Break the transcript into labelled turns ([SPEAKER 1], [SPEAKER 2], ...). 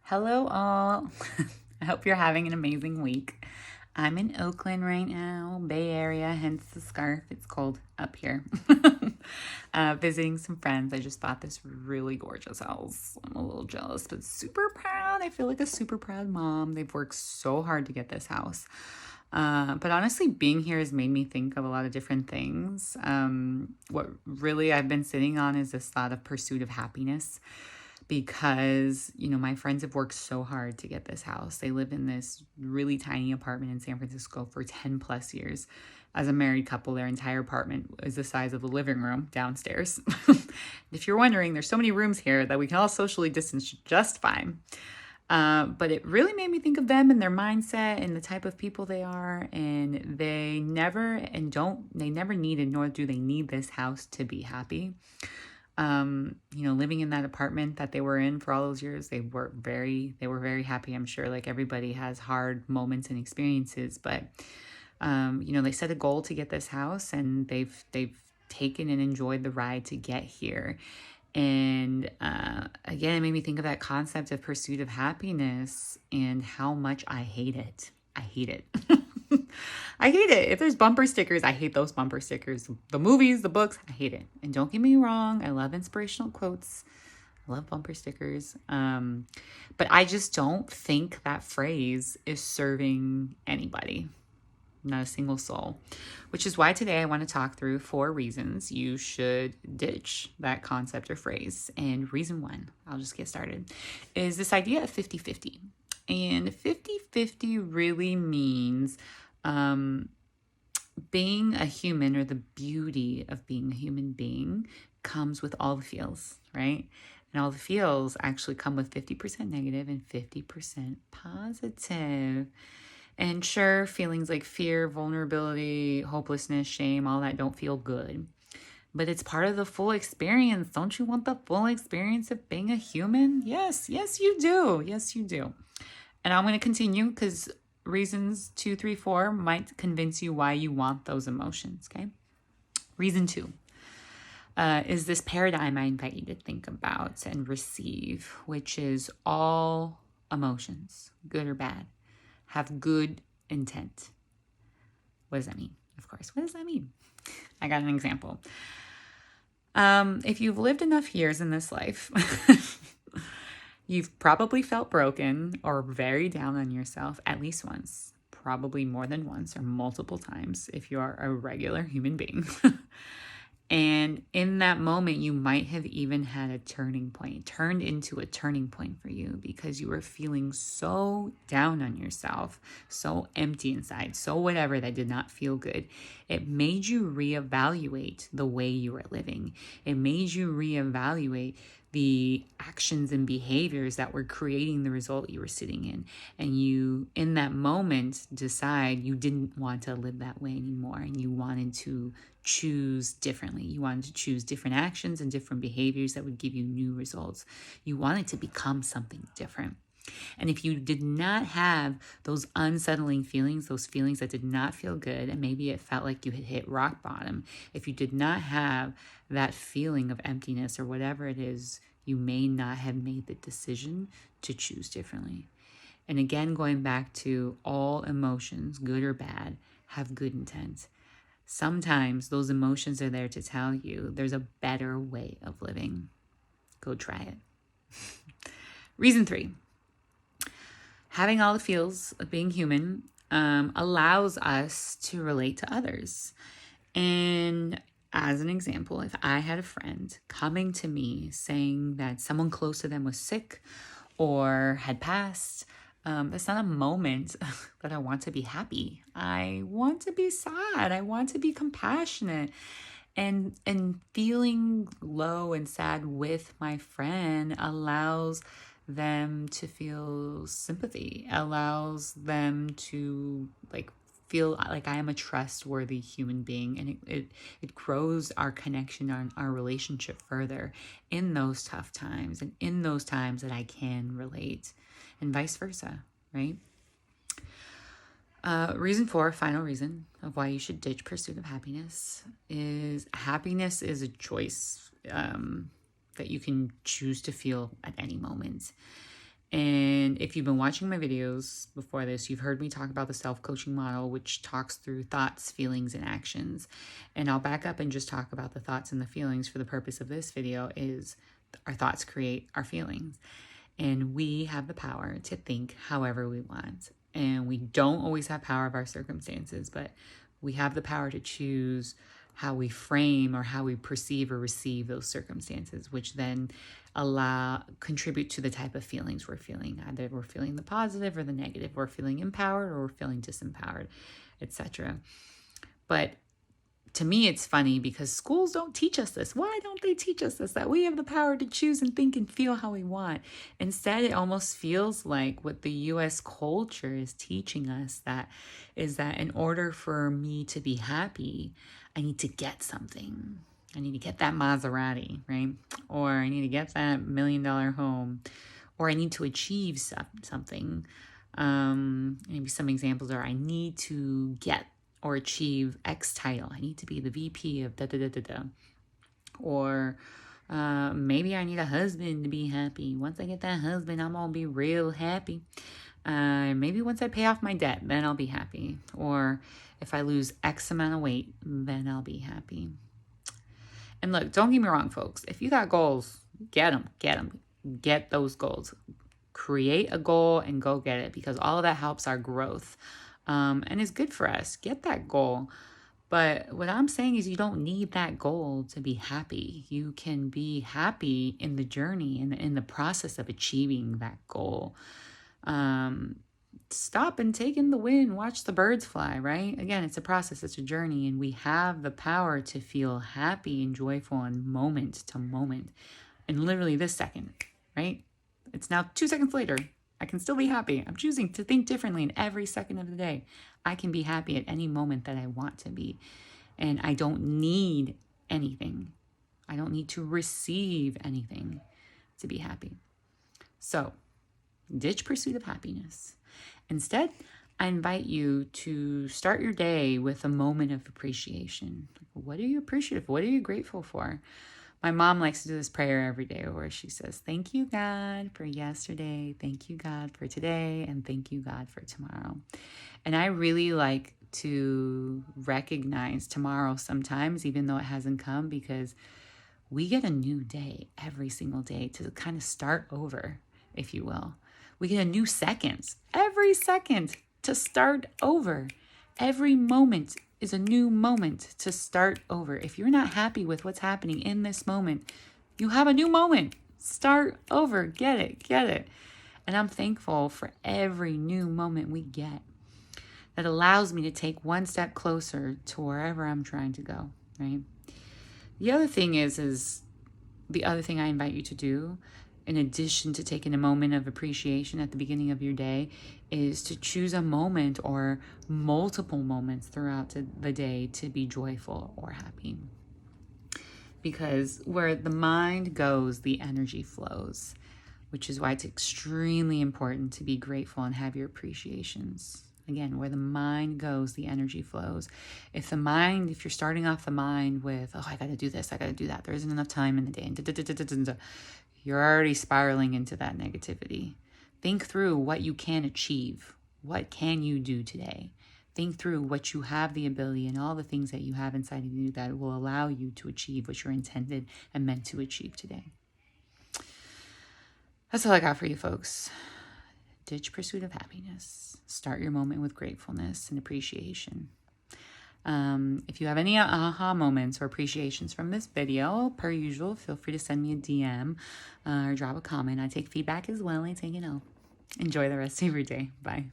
[SPEAKER 1] Hello, all. I hope you're having an amazing week. I'm in Oakland right now, Bay Area, hence the scarf. It's cold up here. Visiting some friends. I just bought this really gorgeous house. I'm a little jealous, but super proud. I feel like a super proud mom. They've worked so hard to get this house. But honestly, being here has made me think of a lot of different things. What really I've been sitting on is this thought of pursuit of happiness because, my friends have worked so hard to get this house. They live in this really tiny apartment in San Francisco for 10 plus years. As a married couple, their entire apartment is the size of the living room downstairs. If you're wondering, there's so many rooms here that we can all socially distance just fine. But it really made me think of them and their mindset and the type of people they are. And they never needed, nor do they need this house to be happy. Living in that apartment that they were in for all those years, they were very happy. I'm sure like everybody has hard moments and experiences, but, they set a goal to get this house and they've taken and enjoyed the ride to get here. And, again, it made me think of that concept of pursuit of happiness and how much I hate it. I hate it. I hate it. If there's bumper stickers, I hate those bumper stickers. The movies, the books, I hate it. And don't get me wrong, I love inspirational quotes. I love bumper stickers. But I just don't think that phrase is serving anybody. Not a single soul. Which is why today I want to talk through 4 reasons you should ditch that concept or phrase. And reason 1, I'll just get started, is this idea of 50-50. And 50-50 really means being a human, or the beauty of being a human being, comes with all the feels, right? And all the feels actually come with 50% negative and 50% positive. And sure, feelings like fear, vulnerability, hopelessness, shame, all that don't feel good. But it's part of the full experience. Don't you want the full experience of being a human? Yes, you do. Yes, you do. And I'm going to continue because reasons 2, 3, 4 might convince you why you want those emotions, okay? Reason 2 is this paradigm I invite you to think about and receive, which is all emotions, good or bad, have good intent. What does that mean? Of course, what does that mean? I got an example. If you've lived enough years in this life, you've probably felt broken or very down on yourself at least once, probably more than once or multiple times if you are a regular human being. And in that moment, you might have even had a turning point, turned into a turning point for you because you were feeling so down on yourself, so empty inside, so whatever, that did not feel good. It made you reevaluate the way you were living. It made you reevaluate the actions and behaviors that were creating the result you were sitting in. And you, in that moment, decide you didn't want to live that way anymore. And you wanted to choose differently. You wanted to choose different actions and different behaviors that would give you new results. You wanted to become something different. And if you did not have those unsettling feelings, those feelings that did not feel good, and maybe it felt like you had hit rock bottom, if you did not have that feeling of emptiness or whatever it is, you may not have made the decision to choose differently. And again, going back to all emotions, good or bad, have good intent. Sometimes those emotions are there to tell you there's a better way of living. Go try it. Reason 3. Having all the feels of being human allows us to relate to others. And as an example, if I had a friend coming to me saying that someone close to them was sick or had passed, that's not a moment that I want to be happy. I want to be sad. I want to be compassionate. And feeling low and sad with my friend allows them to feel sympathy, allows them to feel like I am a trustworthy human being, and it grows our connection, our relationship further in those tough times and in those times that I can relate, and vice versa, right? Reason 4, final reason of why you should ditch pursuit of happiness is a choice that you can choose to feel at any moment. And if you've been watching my videos before this, you've heard me talk about the self-coaching model, which talks through thoughts, feelings, and actions. And I'll back up and just talk about the thoughts and the feelings for the purpose of this video. Is our thoughts create our feelings. And we have the power to think however we want. And we don't always have power of our circumstances, but we have the power to choose how we frame or how we perceive or receive those circumstances, which then contribute to the type of feelings we're feeling. Either we're feeling the positive or the negative. We're feeling empowered or we're feeling disempowered, etc. But to me, it's funny because schools don't teach us this. Why don't they teach us this? That we have the power to choose and think and feel how we want. Instead, it almost feels like what the U.S. culture is teaching us is that in order for me to be happy, I need to get something. I need to get that Maserati, right? Or I need to get that $1 million home. Or I need to achieve something. Maybe some examples are I need to get or achieve X title. I need to be the VP of da-da-da-da-da. Or maybe I need a husband to be happy. Once I get that husband, I'm going to be real happy. Maybe once I pay off my debt, then I'll be happy. Or if I lose X amount of weight, then I'll be happy. And look, don't get me wrong, folks. If you got goals, get them. Get those goals. Create a goal and go get it, because all of that helps our growth. And is good for us. Get that goal. But what I'm saying is you don't need that goal to be happy. You can be happy in the journey and in the process of achieving that goal. Stop and take in the wind. Watch the birds fly, right? Again, it's a process. It's a journey. And we have the power to feel happy and joyful in moment to moment. And literally this second, right? It's now 2 seconds later. I can still be happy. I'm choosing to think differently in every second of the day. I can be happy at any moment that I want to be. And I don't need anything. I don't need to receive anything to be happy. So, ditch pursuit of happiness. Instead, I invite you to start your day with a moment of appreciation. What are you appreciative? What are you grateful for? My mom likes to do this prayer every day where she says, thank you, God, for yesterday. Thank you, God, for today. And thank you, God, for tomorrow. And I really like to recognize tomorrow sometimes, even though it hasn't come, because we get a new day every single day to kind of start over, if you will. We get a new second every second to start over. Every moment is a new moment to start over. If you're not happy with what's happening in this moment, you have a new moment. Start over. Get it. And I'm thankful for every new moment we get that allows me to take one step closer to wherever I'm trying to go, right? The other thing is the other thing I invite you to do, in addition to taking a moment of appreciation at the beginning of your day, is to choose a moment or multiple moments throughout the day to be joyful or happy. Because where the mind goes, the energy flows, which is why it's extremely important to be grateful and have your appreciations. Again, where the mind goes, the energy flows. If you're starting off the mind with, oh, I got to do this, I got to do that, there isn't enough time in the day, and you're already spiraling into that negativity. Think through what you can achieve. What can you do today? Think through what you have the ability and all the things that you have inside of you that will allow you to achieve what you're intended and meant to achieve today. That's all I got for you, folks. Ditch pursuit of happiness. Start your moment with gratefulness and appreciation. If you have any aha moments or appreciations from this video, per usual, feel free to send me a DM or drop a comment. I take feedback as well. I take it all. Enjoy the rest of your day. Bye.